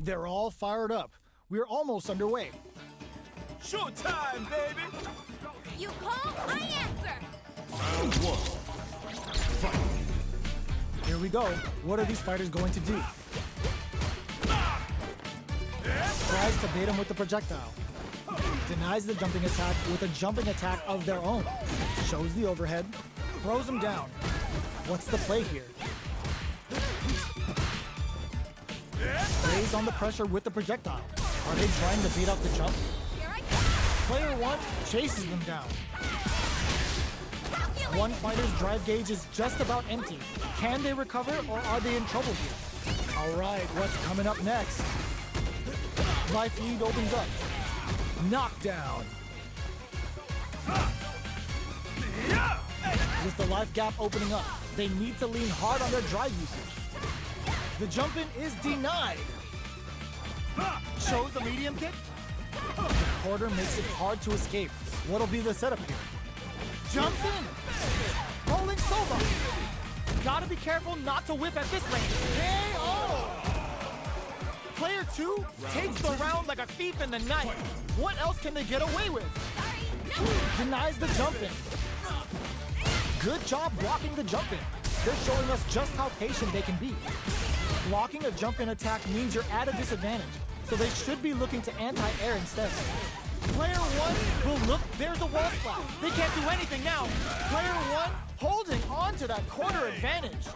They're all fired up. We're almost underway. Showtime, baby! You call, I answer! Round one. Fight! Here we go. What are these fighters going to do? Tries to bait him with the projectile. Denies the jumping attack with a jumping attack of their own. Shows the overhead. Throws him down. What's the play here? Plays on the pressure with the projectile. Are they trying to beat out the jump? Here I come! Player one chases them down. One fighter's drive gauge is just about empty. Can they recover or are they in trouble here? All right, what's coming up next? Life lead opens up. Knockdown. With the life gap opening up, they need to lean hard on their drive usage. The jump-in is denied. Shows the medium kick. The quarter makes it hard to escape. What'll be the setup here? Jumps in. Rolling Sova. Gotta be careful not to whiff at this range. KO! Player two takes the round like a thief in the night. What else can they get away with? Denies the jump-in. Good job blocking the jump-in. They're showing us just how patient they can be. Blocking a jump-in attack means you're at a disadvantage, so they should be looking to anti-air instead. Player one will look, there's a wall splat. They can't do anything now. Player one holding on to that corner advantage.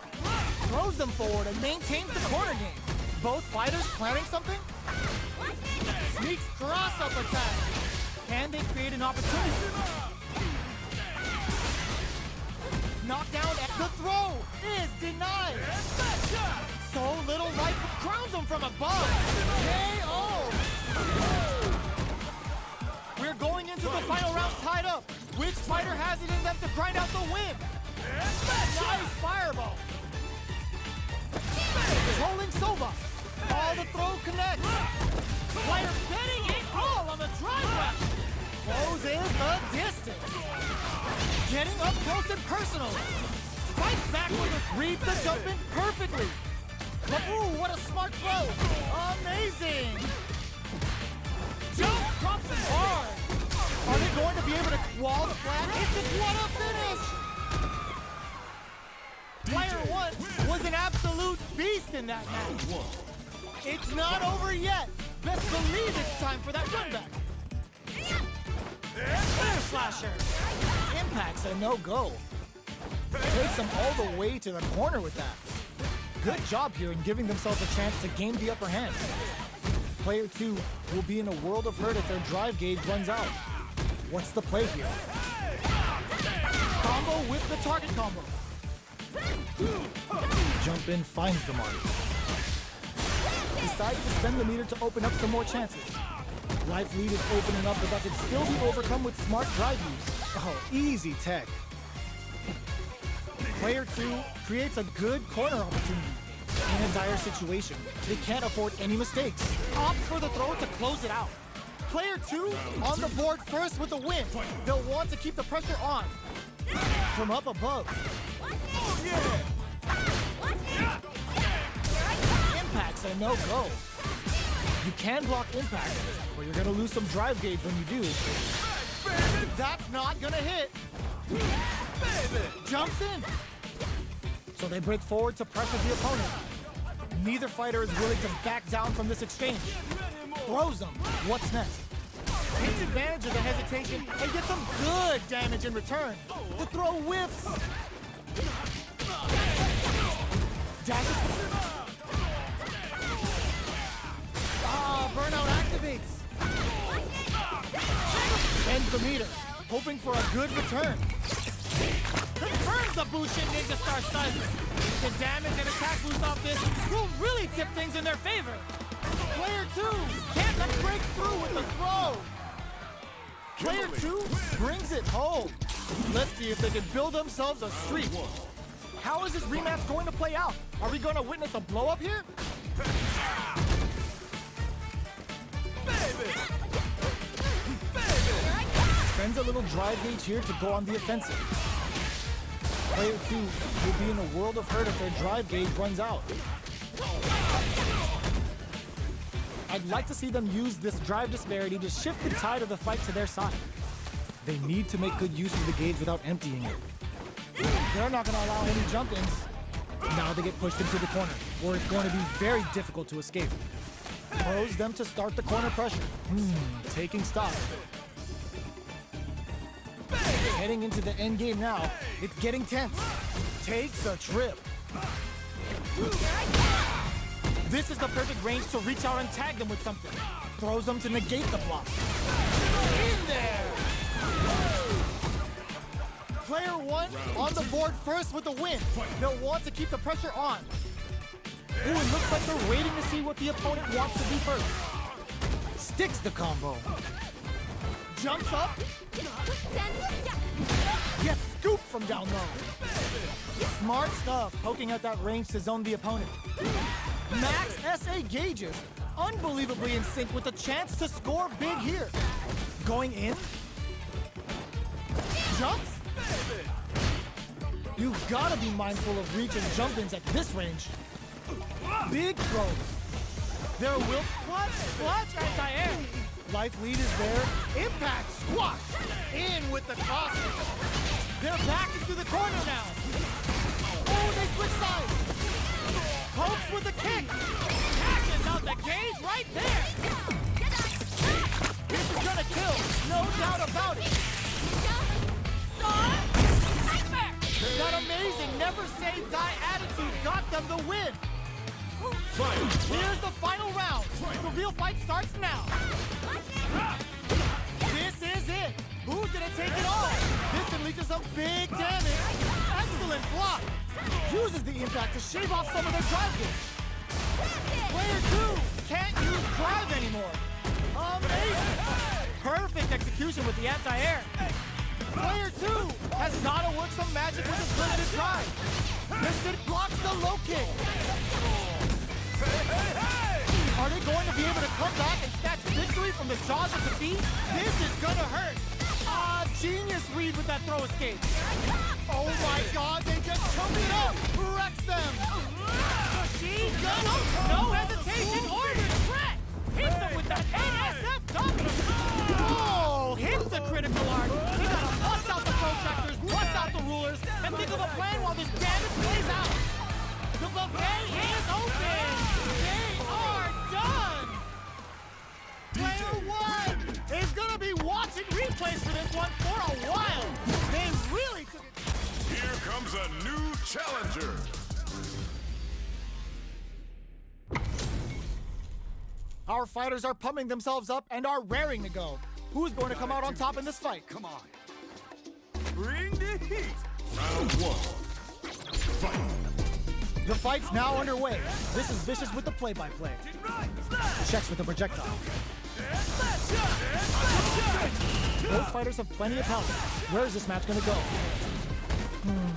Throws them forward and maintains the corner game. Both fighters planning something? Sneaks cross-up attack. Can they create an opportunity? Knockdown at the throw is denied. So little life crowns him from above. KO! We're going into the final round tied up. Which fighter has it in them to grind out the win? Nice fireball. Rolling Sova. All the throw connects. Player betting it all on the drive rush. Closes the distance. Getting up close and personal. Fights back with it. Reads the jump in perfectly. But ooh, what a smart throw. Amazing. Jump drops it hard. Are they going to be able to wall the flat? It's what a finish. Player one was an absolute beast in that match. It's not over yet. Best believe it's time for that run back. Air slasher. Impact's a no-go. Takes them all the way to the corner with that. Good job here in giving themselves a chance to gain the upper hand. Player two will be in a world of hurt if their drive gauge runs out. What's the play here? Combo with the target combo. Jump in finds the mark. Decides to spend the meter to open up some more chances. Life lead is opening up, but that can still be overcome with smart drive use. Oh, easy tech. Player two creates a good corner opportunity. In a dire situation, they can't afford any mistakes. Opts for the throw to close it out. Player two on the board first with the win. They'll want to keep the pressure on. From up above. Impact's a no-go. You can block impact, but you're gonna lose some drive gauge when you do. That's not gonna hit. Jumps in. So they break forward to pressure the opponent. Neither fighter is willing to back down from this exchange. Throws them. What's next? Takes advantage of the hesitation and gets some good damage in return. The throw whiffs. Dashes. Burnout activates. Ends the meter, hoping for a good return. Confirms the Bushin Ninja Star Stun. The damage and attack boost off this will really tip things in their favor. Player two can't break through with the throw. Player two brings it home. Let's see if they can build themselves a streak. How is this rematch going to play out? Are we going to witness a blow-up here? Spends a little drive gauge here to go on the offensive. Player two will be in a world of hurt if their drive gauge runs out. I'd like to see them use this drive disparity to shift the tide of the fight to their side. They need to make good use of the gauge without emptying it. They're not going to allow any jump-ins. Now they get pushed into the corner, where it's going to be very difficult to escape. Throws them to start the corner pressure. Taking stock. Heading into the end game now. It's getting tense. Takes a trip. This is the perfect range to reach out and tag them with something. Throws them to negate the block. In there! Player one on the board first with the win. They'll want to keep the pressure on. Ooh, it looks like they're waiting to see what the opponent wants to do first. Sticks the combo. Jumps up. Gets scooped from down low. Smart stuff, poking at that range to zone the opponent. Max SA gauges, unbelievably in sync with the chance to score big here. Going in. Jumps. You've got to be mindful of reach and jump-ins at this range. Big throws. There will clutch anti-air. Life lead is there. Impact squash. In with the cross. They're back into the corner now. Oh, they switch sides. Pokes with a kick. Catches out the cage right there. This is gonna kill. No doubt about it. That amazing never say die attitude got them the win. Here's the final round. The real fight starts now. This is it. Who's gonna take it all? This unleashes some big damage. Excellent block. Uses the impact to shave off some of their drive gauge. Player two can't use drive anymore. Amazing. Perfect execution with the anti-air. Player two has got to work some magic with his limited drive. This blocks the low kick. Are they going to be able to come back and snatch victory from the jaws of defeat? This is gonna hurt. Genius read with that throw escape. Oh my God, they just choked it up. Wrecks them. Machine gun. No hesitation. Order threat. Hits them with that NSF dominant. Oh, hits the critical arc. He gotta bust out the protractors, bust out the rulers, and think of a plan while this damage plays out. The buffet is open. They are done. Player one is gonna be watching replays for this one for a while. They really took it. Here comes a new challenger. Our fighters are pumping themselves up and are raring to go. Who's going to come out on top in this fight? Come on. Bring the heat. Round one. Fight. The fight's now underway. This is Vicious with the play-by-play. Checks with the projectile. Both fighters have plenty of health. Where is this match going to go?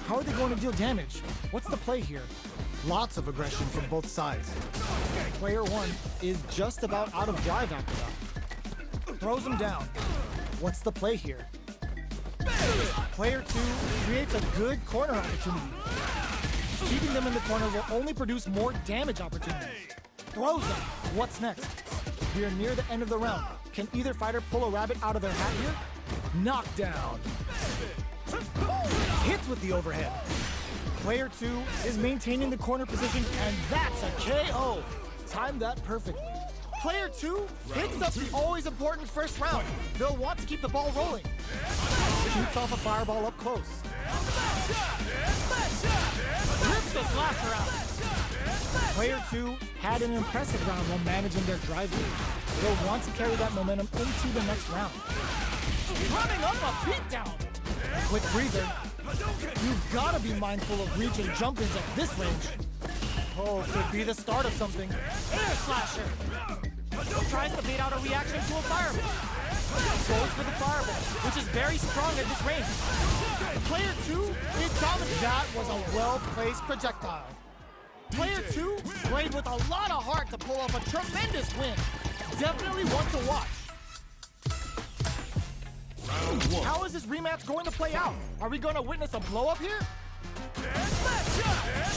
How are they going to deal damage? What's the play here? Lots of aggression from both sides. Player one is just about out of drive after that. Throws him down. What's the play here? Player two creates a good corner opportunity. Keeping them in the corner will only produce more damage opportunities. Throws them. What's next? We are near the end of the round. Can either fighter pull a rabbit out of their hat here? Knockdown. Hits with the overhead. Player two is maintaining the corner position, and that's a KO. Timed that perfectly. Player two picks up the always important first round. They'll want to keep the ball rolling. Shoots off a fireball up close. Rips the slasher out. Player two had an impressive round while managing their drive lead. They'll want to carry that momentum into the next round. Running up a beatdown. Quick breather. You've got to be mindful of reach and jump-ins at this range. Oh, could be the start of something. Air slasher. Tries to bait out a reaction to a fireball. Goes for the fireball, which is very strong at this range. Player two is dominant. That was a well-placed projectile. Player two played with a lot of heart to pull off a tremendous win. Definitely one to watch. How is this rematch going to play out? Are we going to witness a blow-up here?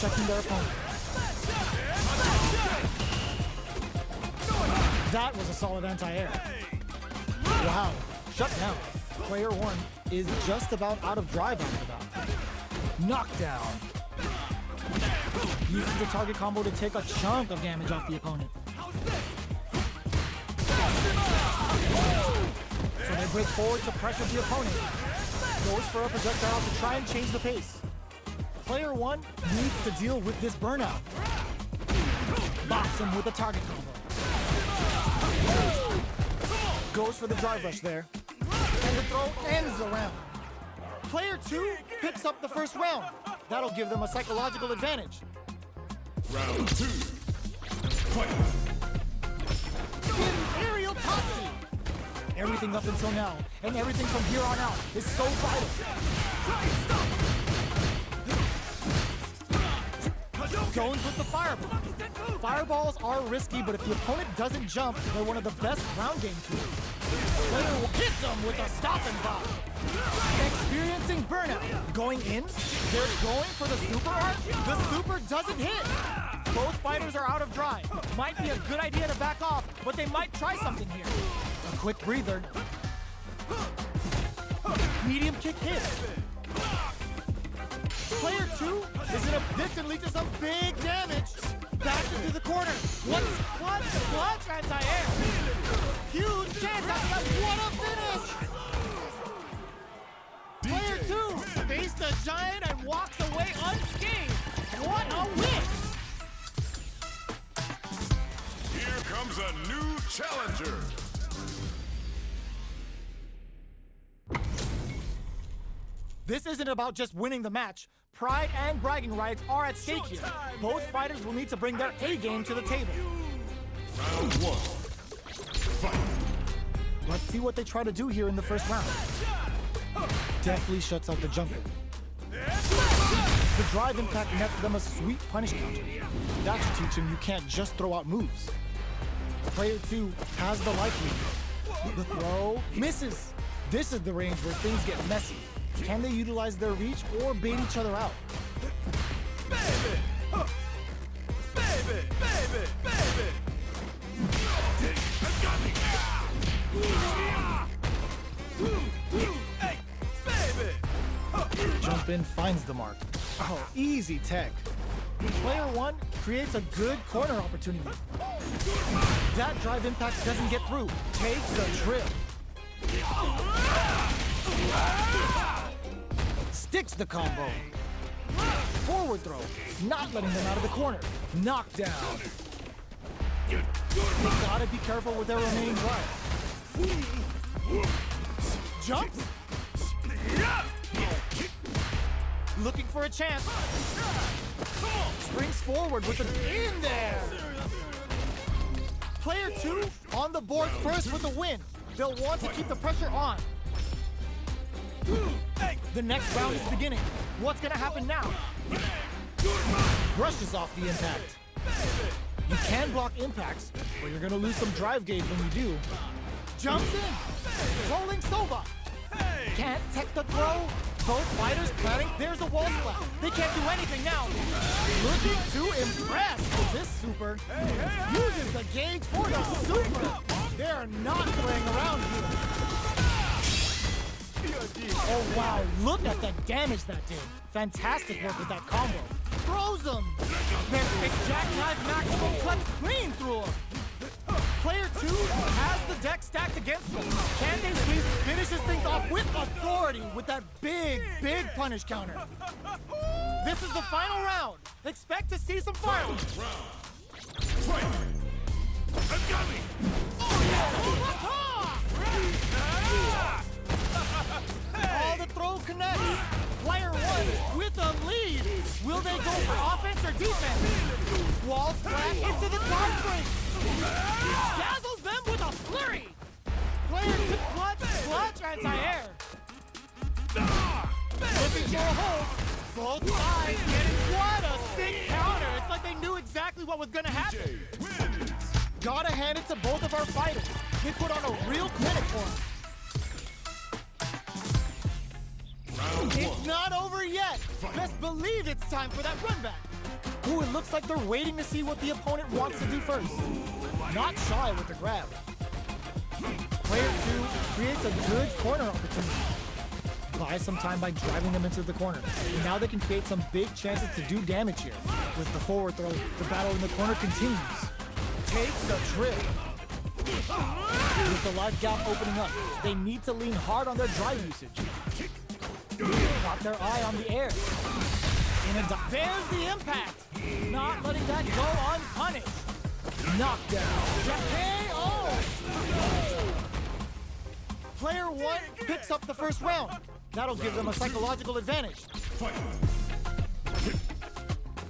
Checking their opponent. That was a solid anti-air. Wow, shut down. Player 1 is just about out of drive after that. Knockdown. Uses the target combo to take a chunk of damage off the opponent. So they break forward to pressure the opponent. Goes for a projectile to try and change the pace. Player 1 needs to deal with this burnout. Bops him with a target combo. Goes for the drive rush there. And the throw ends the round. Player 2 picks up the first round. That'll give them a psychological advantage. Round 2. Fight. Aerial Tatsu. Everything up until now, and everything from here on out, is so vital. Zones with the fireball. Fireballs are risky, but if the opponent doesn't jump, they're one of the best ground game tools. Player hits them with a stop and pop. Experiencing burnout. Going in, they're going for the super art. The super doesn't hit. Both fighters are out of drive. Might be a good idea to back off, but they might try something here. A quick breather. Medium kick hit. Player 2 is in a position to lead to some big damage. Back into the corner. Clutch anti-air. Huge chance at that. What a finish! Player 2 faced the giant and walks away unscathed. What a win! Here comes a new challenger. This isn't about just winning the match. Pride and bragging rights are at stake here. Both fighters will need to bring their A game to the table. Round 1. Fight. Let's see what they try to do here in the first round. Definitely shuts out the jumping. The drive impact nets them a sweet punish counter. That should teach him you can't just throw out moves. Player 2 has the life lead. The throw misses. This is the range where things get messy. Can they utilize their reach or bait each other out? Baby! Baby! Baby! Baby! Hey! Baby! Jump in finds the mark. Oh, easy tech. Player 1 creates a good corner opportunity. That drive impact doesn't get through. Takes a trip. Sticks the combo. Forward throw. Not letting them out of the corner. Knockdown. You gotta be careful with their remaining drive. Jumps. Looking for a chance. Springs forward with an in there. Player 2 on the board first with the win. They'll want to keep the pressure on. The next round is beginning. What's gonna happen now? Brushes off the impact. You can block impacts, but you're gonna lose some drive gauge when you do. Jumps in. Rolling Soba. Can't tech the throw. Both fighters planning. There's a wall splat. They can't do anything now. Looking to impress. This super uses the gauge for the super. They're not playing around here. Oh wow, look at the damage that did. Fantastic work with that combo. Throws him. Then a jackknife maximum cuts clean through him. Player 2 has the deck stacked against them. Can they please finish this thing off with authority with that big punish counter? This is the final round. Expect to see some fireworks. Fight! I'm coming! All the throw connects. Player 1 with a lead. Will they go for offense or defense? Wall splat into the guard break. Dazzles them with a flurry. Player 2 clutch anti-air. Looking for a hold. Both sides getting quite a sick counter. It's like they knew exactly what was gonna happen. Gotta hand it to both of our fighters. They put on a real clinic for us. It's not over yet. Best believe it's time for that run back. Ooh, it looks like they're waiting to see what the opponent wants to do first. Not shy with the grab. Player 2 creates a good corner opportunity. Buys some time by driving them into the corner. And now they can create some big chances to do damage here. With the forward throw, the battle in the corner continues. Takes a trip. With the life gap opening up, they need to lean hard on their drive usage. Got their eye on the air. There's the impact. Not letting that go unpunished. Knockdown. KO. Player 1 picks up the first round. That'll give them a psychological advantage. Ooh,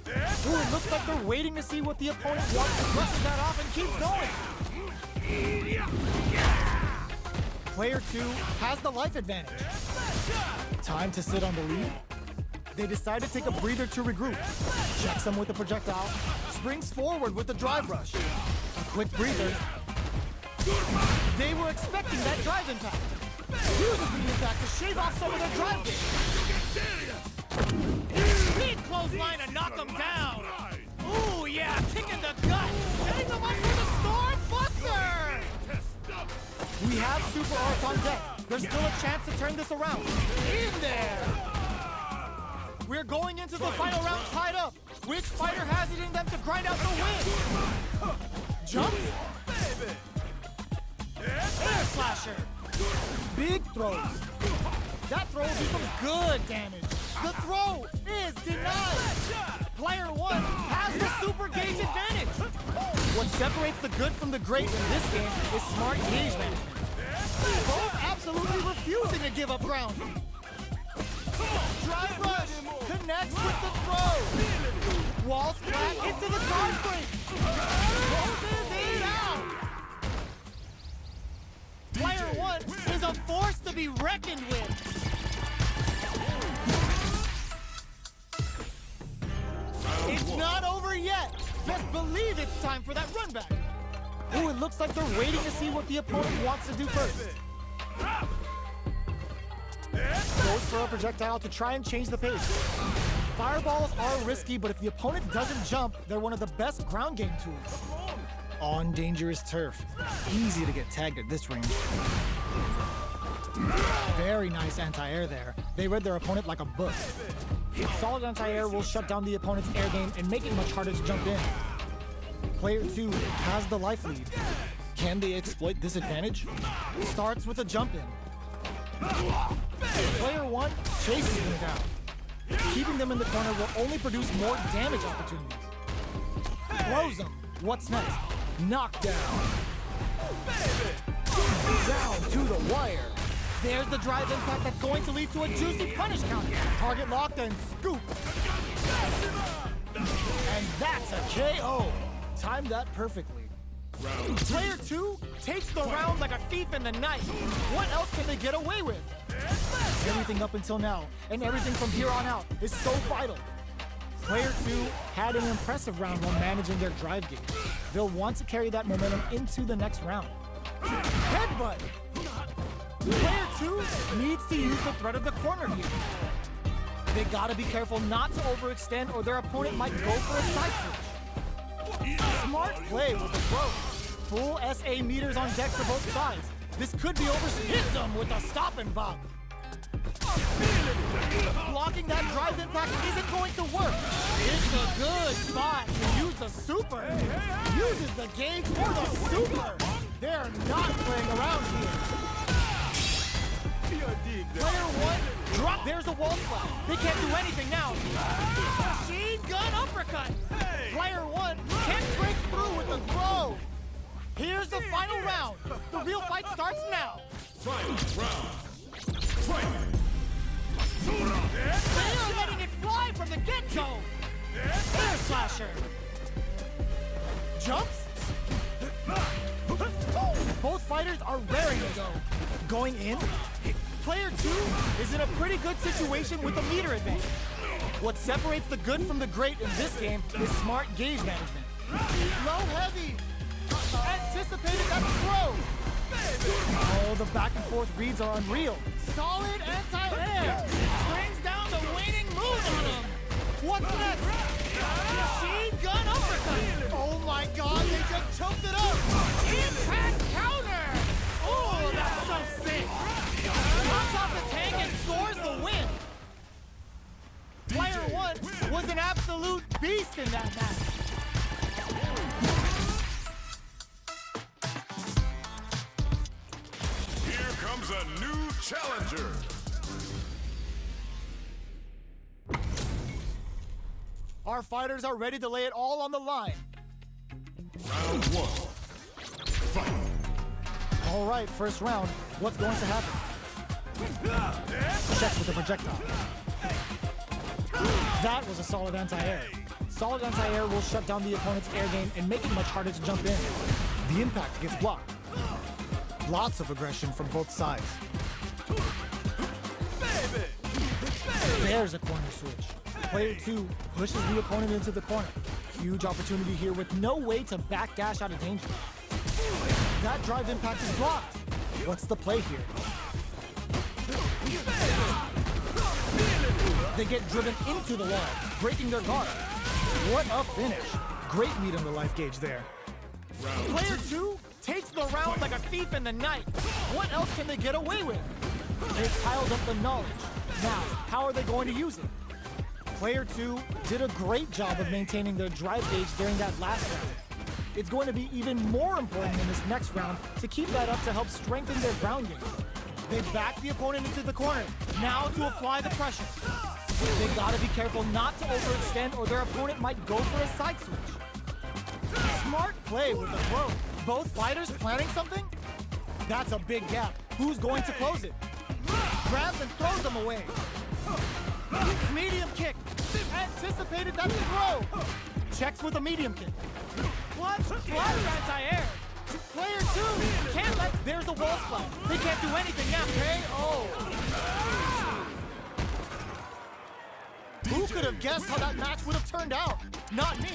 it looks like they're waiting to see what the opponent wants to brush that off and keeps going. Player 2 has the life advantage. Time to sit on the lead. They decide to take a breather to regroup. Checks them with a projectile. Springs forward with the drive rush. A quick breather. They were expecting that drive impact. Uses the impact to shave off some of their drive gains. Big clothesline to knock them down. Ooh, yeah, kick in the gut. Setting them up for the Storm Buster. We have Super Arts on deck. There's still a chance to turn this around. In there. We're going into the final round tied up. Which fighter has it in them to grind out the win? Jump. Air slasher. Big throws. That throw will do some good damage. The throw is denied. Player 1 has the super gauge advantage. What separates the good from the great in this game is smart gauge management. Both absolutely refusing to give up ground. Drive rush connects with the throw. Wall splat into the guard break. Closes it out. Player 1 is a force to be reckoned with. It's not over yet. Best believe it's time for that run back. Ooh, it looks like they're waiting to see what the opponent wants to do first. Goes for a projectile to try and change the pace. Fireballs are risky, but if the opponent doesn't jump, they're one of the best ground game tools. On dangerous turf. Easy to get tagged at this range. Very nice anti-air there. They read their opponent like a book. Solid anti-air will shut down the opponent's air game and make it much harder to jump in. Player 2 has the life lead. Can they exploit this advantage? Starts with a jump in. Player 1 chases them down. Keeping them in the corner will only produce more damage opportunities. Throws them. What's next? Knockdown. Down to the wire. There's the drive impact that's going to lead to a juicy punish counter. Target locked and scoop. And that's a KO. Timed that perfectly. Player 2 takes the round like a thief in the night. What else can they get away with? Everything up until now, and everything from here on out, is so vital. Player 2 had an impressive round while managing their drive game. They'll want to carry that momentum into the next round. Headbutt! Player 2 needs to use the threat of the corner here. They gotta be careful not to overextend or their opponent might go for a side switch. Smart play with the throw. Full SA meters on deck for both sides. This could be over. Hits them with a stop and bop. Blocking that drive impact isn't going to work. It's a good spot to use the super. Uses the gauge for the super. They're not playing around here. Player 1, drop. There's a wall splat. They can't do anything now. Machine gun uppercut. Player 1 can't break through with the throw. Here's the final round. The real fight starts now. Final round. Fight. They are letting it fly from the get-go. Air slasher. Jumps. Both fighters are raring to go. Going in. Player 2 is in a pretty good situation with a meter advantage. What separates the good from the great in this game is smart gauge management. Low heavy. Anticipated that throw. Oh, the back and forth reads are unreal. Solid anti-air. Brings down the waning moon on him. What's next? Machine gun uppercut! Oh my god, they just choked it up! Impact counter! Oh, that's so sick! Pops off the tank and scores the win! Player 1 was an absolute beast in that match! Here comes a new challenger. Our fighters are ready to lay it all on the line. Round 1. Fight. All right, first round. What's going to happen? Checks with the projectile. That was a solid anti-air. Solid anti-air will shut down the opponent's air game and make it much harder to jump in. The impact gets blocked. Lots of aggression from both sides. There's a corner switch. Player 2 pushes the opponent into the corner. Huge opportunity here with no way to backdash out of danger. That drive impact is blocked. What's the play here? They get driven into the wall, breaking their guard. What a finish. Great meat on the life gauge there. Player 2 takes the round like a thief in the night. What else can they get away with? They've piled up the knowledge. Now, how are they going to use it? Player 2 did a great job of maintaining their drive gauge during that last round. It's going to be even more important in this next round to keep that up to help strengthen their ground game. They back the opponent into the corner. Now to apply the pressure. They gotta be careful not to overextend or their opponent might go for a side switch. Smart play with the throw. Both fighters planning something? That's a big gap. Who's going to close it? Grabs and throws them away. Medium kick. Anticipated that throw. Checks with a medium kick. Clutch anti-air. Player 2 can't let. There's a wall splat. They can't do anything now. KO. Who could have guessed how that match would have turned out? Not me.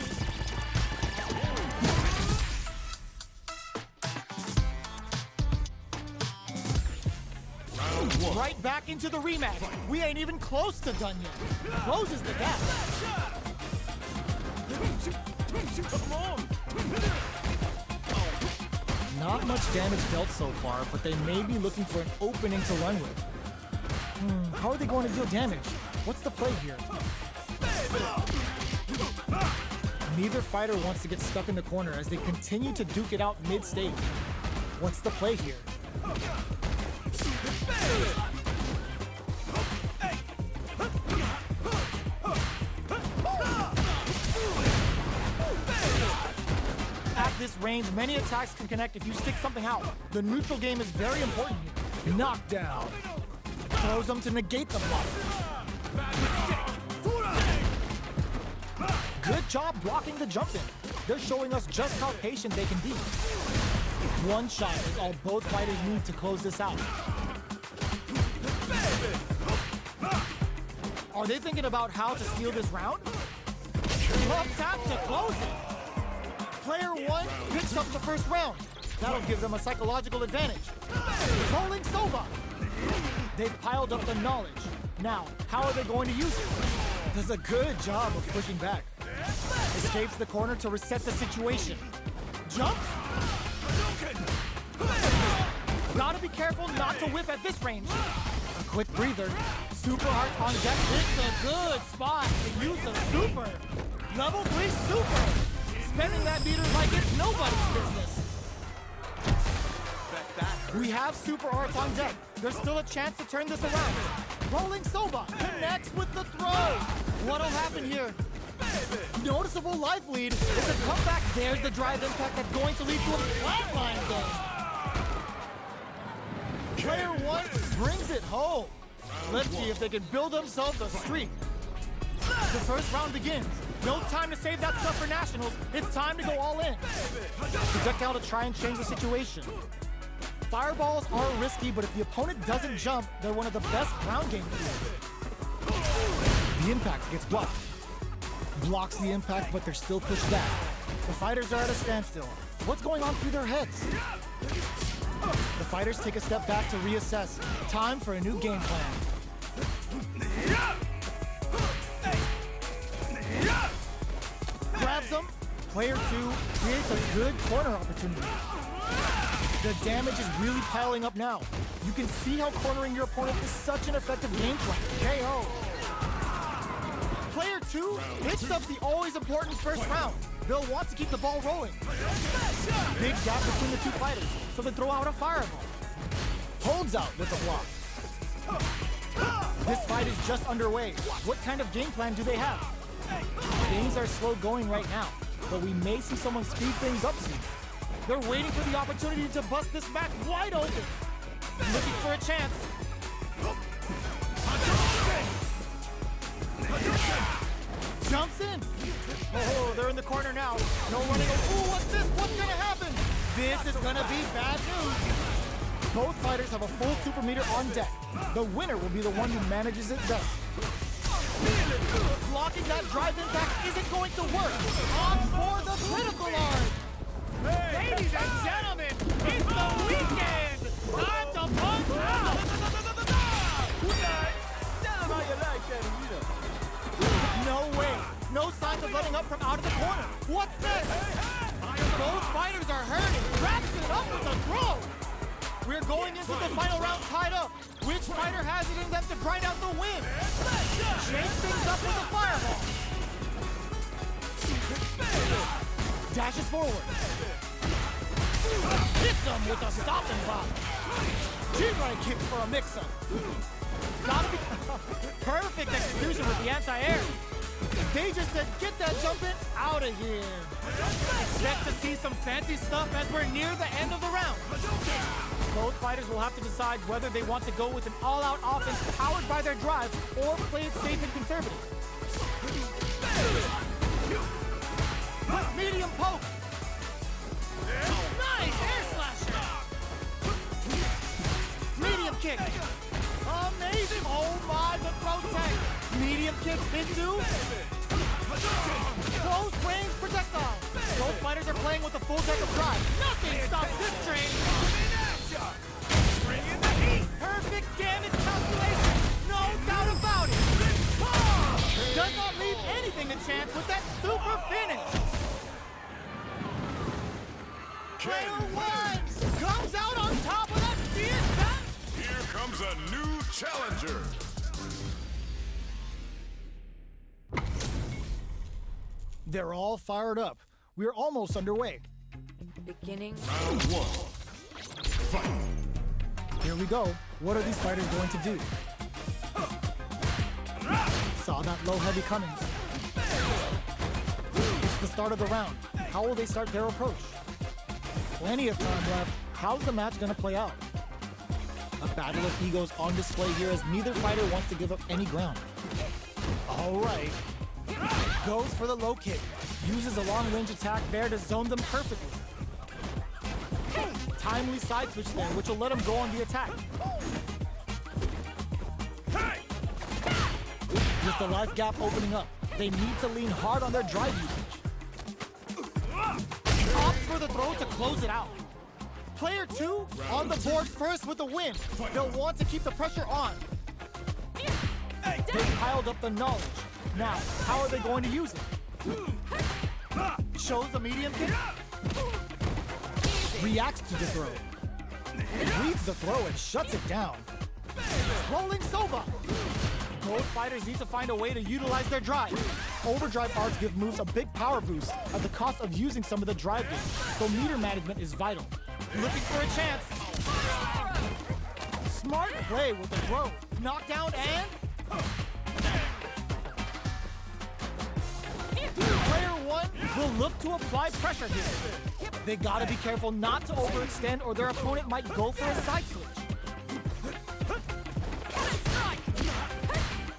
Round 1. Right back into the rematch. We ain't even close to done yet. Closes the gap. Come on. Not much damage dealt so far, but they may be looking for an opening to run with. How are they going to deal damage? What's the play here? Neither fighter wants to get stuck in the corner as they continue to duke it out mid-stage. What's the play here? At this range, many attacks can connect if you stick something out. The neutral game is very important here. Knockdown. Throws them to negate the block. Good job blocking the jump in. They're showing us just how patient they can be. One shot is all both fighters need to close this out. Are they thinking about how to steal this round? Love tap to close it. Player 1 picks up the first round. That'll give them a psychological advantage. Rolling Soba. They've piled up the knowledge. Now, how are they going to use it? Does a good job of pushing back. Escapes the corner to reset the situation. Jumps. Gotta be careful not to whiff at this range. A quick breather. Super Heart on deck. It's a good spot to use a super. Level 3 super. Spending that meter like it's nobody's business. We have Super Arts on deck. There's still a chance to turn this around. Rolling Soba connects with the throw. What'll happen here? Noticeable life lead. It's a comeback. There's the drive impact that's going to lead to a flatline game. Player 1 brings it home. Let's see if they can build themselves a streak. The first round begins. No time to save that stuff for nationals. It's time to go all in. Projectile to try and change the situation. Fireballs are risky, but if the opponent doesn't jump, they're one of the best ground game tools. The impact gets blocked. Blocks the impact, but they're still pushed back. The fighters are at a standstill. What's going on through their heads? The fighters take a step back to reassess. Time for a new game plan. Player 2 creates a good corner opportunity. The damage is really piling up now. You can see how cornering your opponent is such an effective game plan. KO. Player 2 hits up the always important first round. They'll want to keep the ball rolling. Big gap between the two fighters, so they throw out a fireball. Holds out with the block. This fight is just underway. What kind of game plan do they have? Things are slow going right now, but we may see someone speed things up soon. They're waiting for the opportunity to bust this match wide open. Looking for a chance. Jumps in. Oh, they're in the corner now. No running. Oh, what's this? What's gonna happen? This is gonna be bad news. Both fighters have a full super meter on deck. The winner will be the one who manages it best. Blocking that drive impact isn't going to work. On for the critical arm. Ladies and gentlemen, it's the weekend. Time to punch out. No way. No signs of letting up from out of the corner. What's this? Both fighters are hurting. Wraps it up with a throw. We're going into the final round tied up. Which fighter has it in them to grind out the win? Shakes things up with a fireball. Dashes forward. Hits him with a stopping block. G-right kick for a mix-up. Gotta be perfect execution with the anti-air. They just said, get that jumping out of here. Expect to see some fancy stuff as we're near the end of the round. Both fighters will have to decide whether they want to go with an all-out offense powered by their drive or play it safe and conservative. Medium poke. Nice air slasher. Medium kick. Amazing. Oh my, the throw tag. Medium kick into close range projectile. Both fighters are playing with a full deck of drive. Nothing stops this train. Bring in the heat. Perfect damage calculation. No doubt about it. Does not leave anything to chance with that super finish. Player 1 comes out on top of that fierce match. Here comes a new challenger. They're all fired up. We're almost underway. Beginning. Round 1. Fight. Here we go. What are these fighters going to do? Saw that low heavy coming. It's the start of the round. How will they start their approach? Plenty of time left. How's the match gonna play out? A battle of egos on display here as neither fighter wants to give up any ground. All right. Goes for the low kick. Uses a long-range attack there to zone them perfectly. Timely side switch there, which will let him go on the attack. With the life gap opening up, they need to lean hard on their drive usage. Opts for the throw to close it out. Player 2 on the board first with the win. They'll want to keep the pressure on. They piled up the knowledge. Now, how are they going to use it? Shows the medium kick. Reacts to the throw. Reads the throw and shuts it down. Rolling Soba. Both fighters need to find a way to utilize their drive. Overdrive arts give moves a big power boost at the cost of using some of the drive gain, so meter management is vital. Looking for a chance. Smart play with the throw. Knockdown and... Player 1 will look to apply pressure here. They gotta be careful not to overextend or their opponent might go for a side switch.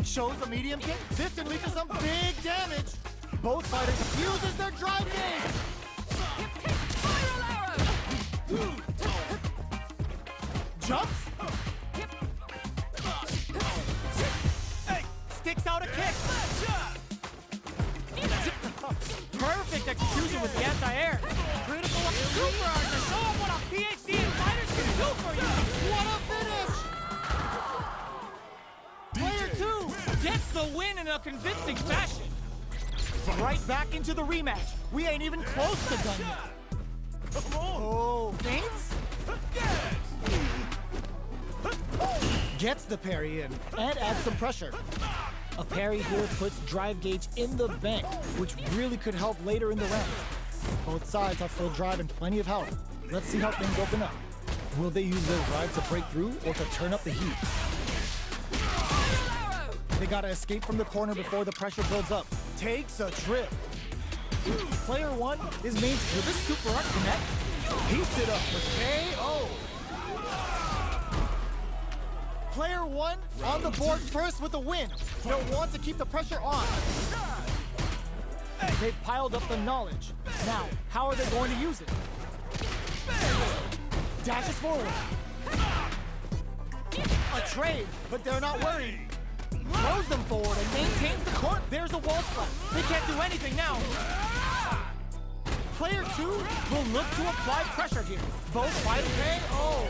Shows a medium kick. This can lead to some big damage. Both fighters uses their drive game. Jumps. Sticks out a kick. Perfect execution with the anti-air. Critical super art to show off what a PhD in fighters can do for you. What a finish! Player 2 gets the win in a convincing fashion. Right back into the rematch. We ain't even close to done yet. Come on. Oh, feints? Gets the parry in and adds some pressure. A parry here puts drive gauge in the bank, which really could help later in the round. Both sides have full drive and plenty of health. Let's see how things open up. Will they use their drive to break through or to turn up the heat? They gotta escape from the corner before the pressure builds up. Takes a trip. Player one is made with a super art connect. Heats it up for KO. Player one on the board first with a win. They'll want to keep the pressure on. They've piled up the knowledge. Now, how are they going to use it? Dashes forward. A trade, but they're not worried. Throws them forward and maintains the court. There's a wall splat. They can't do anything now. Player two will look to apply pressure here. Both fighters KO.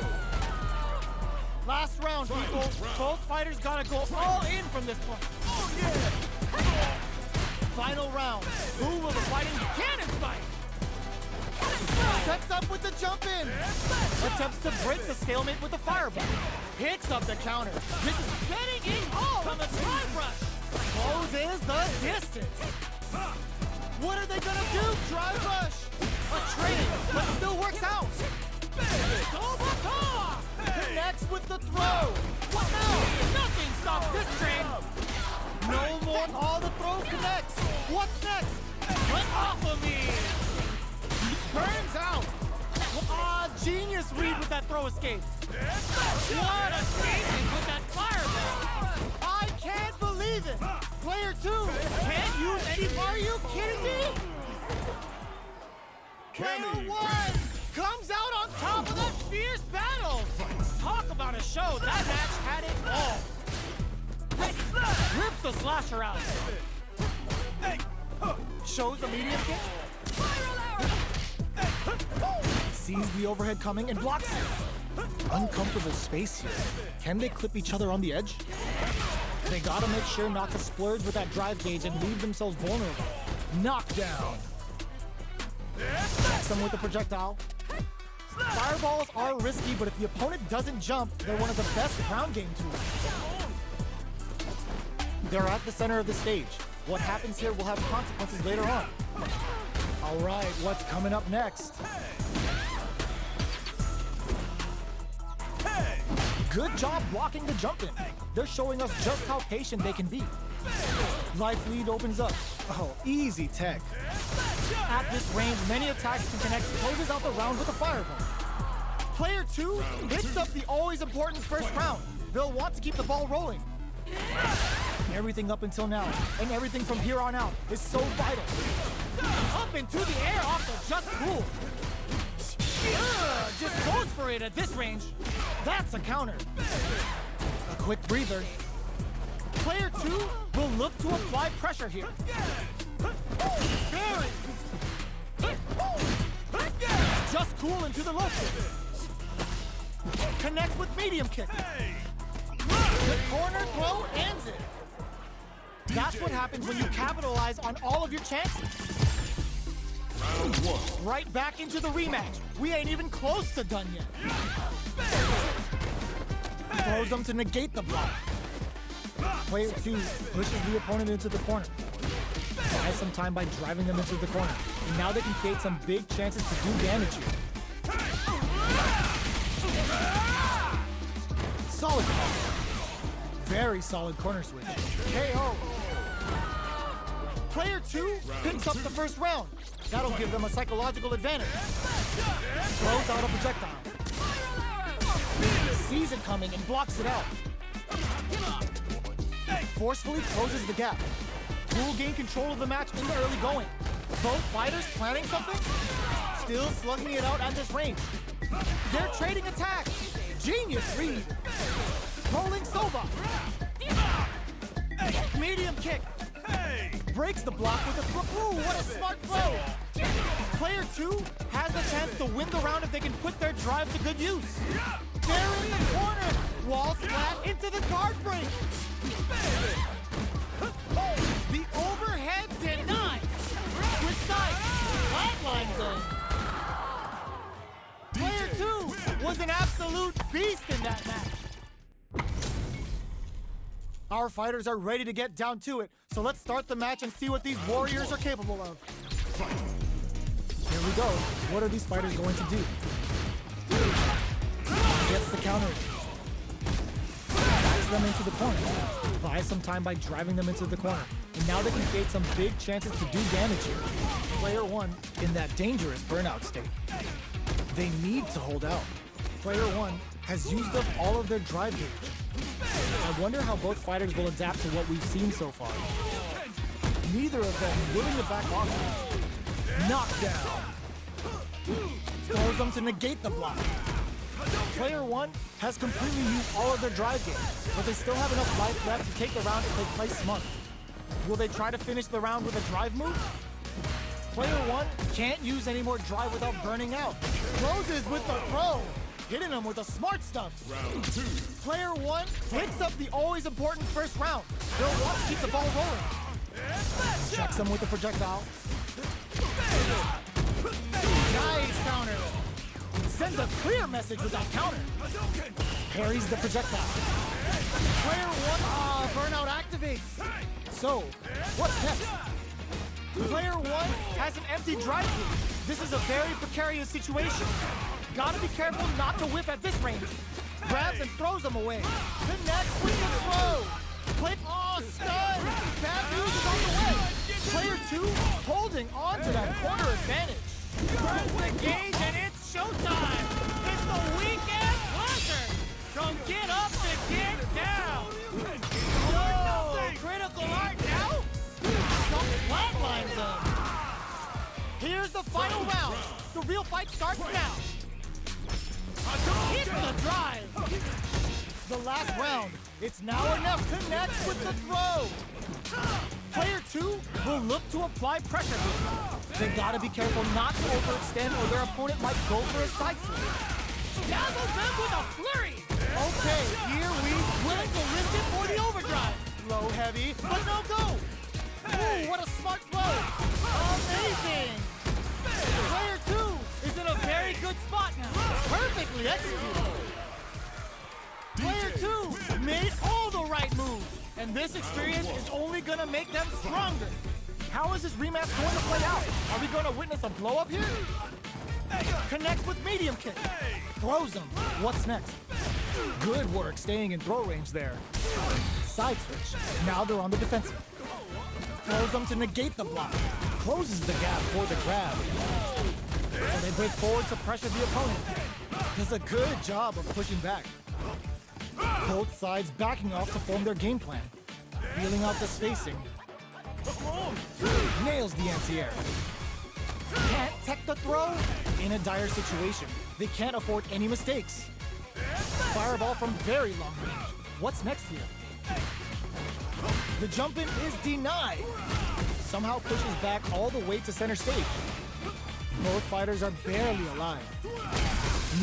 Last round, people. Both fighters gotta go all in from this point. Oh, yeah. Final round. Who will the fighting cannon fight? Sets up with the jump in. Attempts to break the stalemate with the fireball. Picks up the counter. This is getting it all on the drive rush. Closes the distance. What are they gonna do? Drive rush. A trade, but still works out. Connects with the throw. What now? Nothing stops this train. No more. All the throw connects. What's next? Get off of me. Burns out. Genius read with that throw escape. What a statement with that fireball. I can't believe it. Player two can't use any fire. Are you kidding me? Player one comes out on top of that fierce battle. Talk about a show. That match had it all. Rips the slasher out. Shows a medium kick. Sees the overhead coming and blocks it. Uncomfortable space here. Can they clip each other on the edge? They gotta make sure not to splurge with that drive gauge and leave themselves vulnerable. Knockdown. Some with the projectile. Fireballs are risky, but if the opponent doesn't jump, they're one of the best ground game tools. They're at the center of the stage. What happens here will have consequences later on. All right, what's coming up next? Good job blocking the jump in. They're showing us just how patient they can be. Life lead opens up. Oh, easy tech. At this range, many attacks can connect, closes out the round with a fireball. Player two picks up the always important first round. They'll want to keep the ball rolling. Everything up until now, and everything from here on out, is so vital. Up into the air off the just cool. Just goes for it at this range. That's a counter. A quick breather. Player two will look to apply pressure here. Barry! Just cool into the low kick. Connects with medium kick. The corner throw ends it. That's what happens when you capitalize on all of your chances. Round one. Right back into the rematch. We ain't even close to done yet. Throws them to negate the block. Player two pushes the opponent into the corner. Buys some time by driving them into the corner. And now they can create some big chances to do damage here. Solid call. Very solid corner switch. KO. Player two picks up the first round. That'll give them a psychological advantage. Throws out a projectile. Sees it coming and blocks it out. Forcefully closes the gap. Will gain control of the match in the early going. Both fighters planning something? Still slugging it out at this range. They're trading attacks. Genius read. Rolling Soba. Medium kick. Breaks the block with a throw. Ooh, what a smart throw. Player two has the chance to win the round if they can put their drive to good use. They're in the corner. Wall splat into the guard break. The overhead denied. beast in that match. Our fighters are ready to get down to it, so let's start the match and see what these warriors are capable of. Here we go. What are these fighters going to do? Gets the counter. Backs them into the corner. Buys some time by driving them into the corner. And now they can create some big chances to do damage here. Player one in that dangerous burnout state. They need to hold out. Player one has used up all of their drive gauge. I wonder how both fighters will adapt to what we've seen so far. Neither of them willing to back off. Knockdown. Throws them to negate the block. Player one has completely used all of their drive gauge, but they still have enough life left to take the round if they play smart. Will they try to finish the round with a drive move? Player one can't use any more drive without burning out. Closes with the throw, hitting him with the smart stuff. Round two. Player one picks up the always important first round. They'll want to keep the ball rolling. Checks him with the projectile. Nice counter. Sends a clear message with that counter. Parries the projectile. Player one, burnout activates. So, what's next? Player one has an empty drive gauge. This is a very precarious situation. Gotta be careful not to whiff at this range. Grabs and throws him away. Connects with the throw. Stun! Bad news is on the way. Player two holding on to that corner advantage. Turns the gauge and it's showtime. It's the weekend concert. From get up to get down. Whoa! Critical art now? Some flatline zone. Here's the final round. The real fight starts now. Hit the drive. The last round. It's now or never. Connects with the throw. Player two will look to apply pressure here. They gotta be careful not to overextend or their opponent might go for a side swing. Dazzles them with a flurry. Okay, here we willing to risk it for the overdrive. Low heavy, but no go. Ooh, what a smart throw. Amazing. Player two is in a very good spot now. Perfectly executed. Player two made all the right moves. And this experience is only gonna make them stronger. How is this rematch going to play out? Are we gonna witness a blow up here? Connects with medium kick. Throws him. What's next? Good work staying in throw range there. Side switch. Now they're on the defensive. Throws them to negate the block. Closes the gap for the grab. So they break forward to pressure the opponent. Does a good job of pushing back. Both sides backing off to form their game plan. Feeling out the spacing. Nails the anti-air. Can't tech the throw? In a dire situation. They can't afford any mistakes. Fireball from very long range. What's next here? The jump in is denied. Somehow pushes back all the way to center stage. Both fighters are barely alive.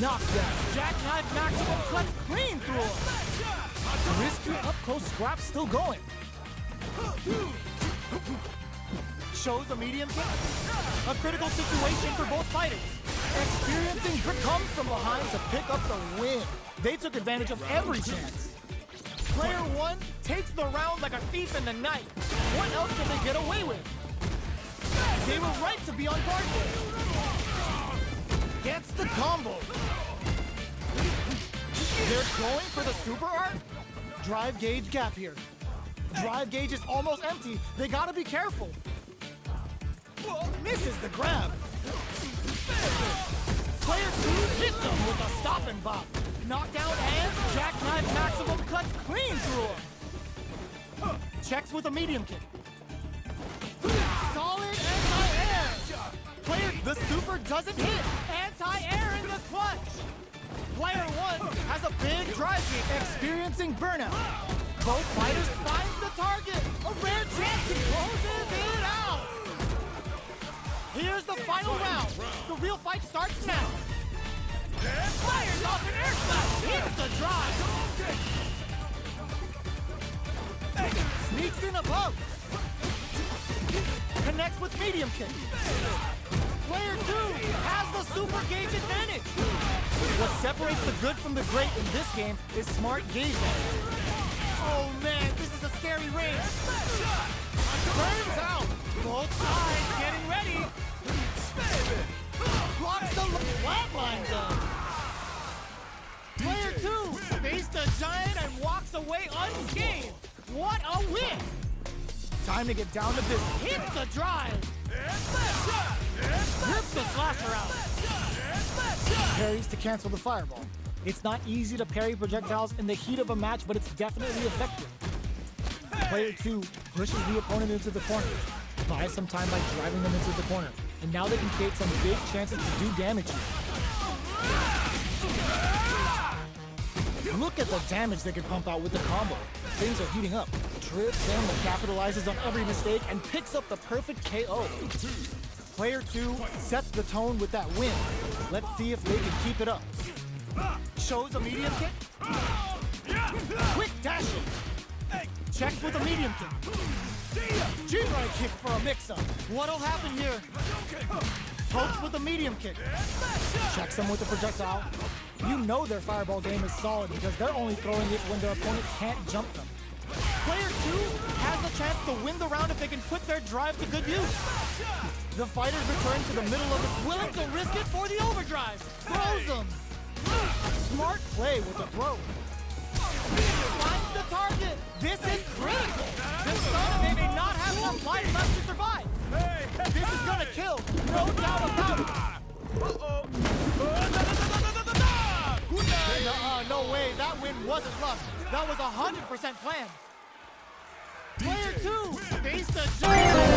Knockdown. Jackknife maximum cuts clean through him. Risky up-close scrap still going. Shows a medium kick. A critical situation for both fighters. Experiencing Brick comes from behind to pick up the win. They took advantage of every chance. Player one takes the round like a thief in the night. What else can they get away with? They were right to be on guard here. Gets the combo. They're going for the super art. Drive gauge gap here. Drive gauge is almost empty. They gotta be careful. Misses the grab. Player two hits him with a stop and bop. Knockdown and jackknife maximum cuts clean through him. Checks with a medium kick. Solid anti-air. Player, the super doesn't hit. Anti-air in the clutch. Player one has a big drive gauge, experiencing burnout. Both fighters find the target. A rare chance to closes it out. Here's the final round. The real fight starts now. Fires off an air slash. Hits the drive. Sneaks in above. Connects with medium kick. Player two has the super gauge advantage. What separates the good from the great in this game is smart gauging. Oh man, this is a scary range. Burns out. Both sides getting ready. Blocks the flatline zone. Player 2 faced a giant and walks away unscathed. What a win! Time to get down to business. Hits the drive. Rips the slasher out. Parries to cancel the fireball. It's not easy to parry projectiles in the heat of a match, but it's definitely effective. Player 2 pushes the opponent into the corner, buys some time by driving them into the corner, and now they can create some big chances to do damage here. Look at the damage they can pump out with the combo. Things are heating up. Trips in, capitalizes on every mistake, and picks up the perfect KO. Player 2 sets the tone with that win. Let's see if they can keep it up. Shows a medium kick. Quick dashing. Checks with a medium kick. G-right kick for a mix-up. What'll happen here? Pokes with a medium kick. Checks them with a projectile. You know their fireball game is solid because they're only throwing it when their opponent can't jump them. Player 2 has the chance to win the round if they can put their drive to good use. The fighters return to the middle of it, willing to risk it for the overdrive. Throws them. Smart play with the throw. Finds the target. This is critical. The stun, they may not have enough life left to survive. This is gonna kill. No doubt about it. No way, that win wasn't luck. That was 100% planned. Player 2 faced a giant.